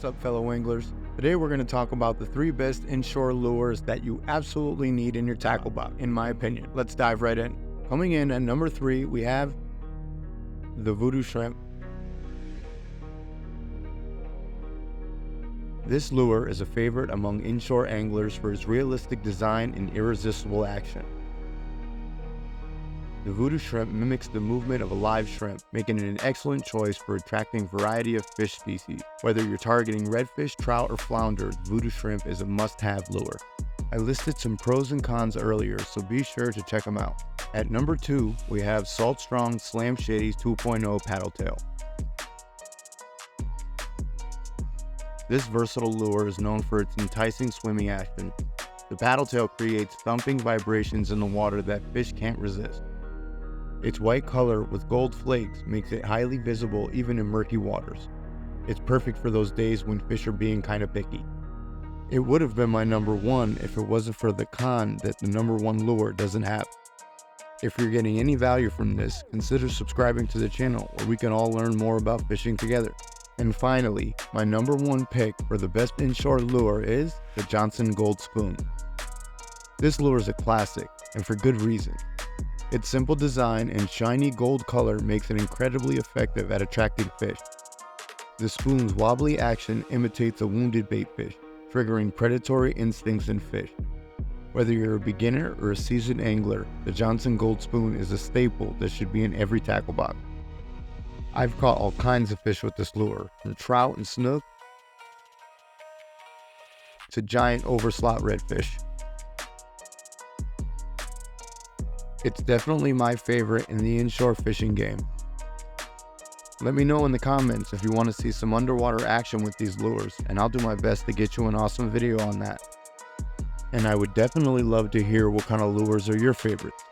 What's up, fellow anglers? Today we're going to talk about the 3 best inshore lures that you absolutely need in your tackle box, in my opinion. Let's dive right in. Coming in at number 3, we have the Voodo Shrimp. This lure is a favorite among inshore anglers for its realistic design and irresistible action. The Voodo Shrimp mimics the movement of a live shrimp, making it an excellent choice for attracting a variety of fish species. Whether you're targeting redfish, trout, or flounder, the Voodo Shrimp is a must-have lure. I listed some pros and cons earlier, so be sure to check them out. At number 2, we have Salt Strong Slam Shady 2.0 Paddle Tail. This versatile lure is known for its enticing swimming action. The paddle tail creates thumping vibrations in the water that fish can't resist. Its white color with gold flakes makes it highly visible even in murky waters. It's perfect for those days when fish are being kinda picky. It would have been my number 1 if it wasn't for the con that the number 1 lure doesn't have. If you're getting any value from this, consider subscribing to the channel where we can all learn more about fishing together. And finally, my number 1 pick for the best inshore lure is the Johnson Gold Spoon. This lure is a classic, and for good reason. Its simple design and shiny gold color makes it incredibly effective at attracting fish. The spoon's wobbly action imitates a wounded bait fish, triggering predatory instincts in fish. Whether you're a beginner or a seasoned angler, the Johnson Gold Spoon is a staple that should be in every tackle box. I've caught all kinds of fish with this lure, from trout and snook to giant overslot redfish. It's definitely my favorite in the inshore fishing game. Let me know in the comments if you want to see some underwater action with these lures, and I'll do my best to get you an awesome video on that. And I would definitely love to hear what kind of lures are your favorites.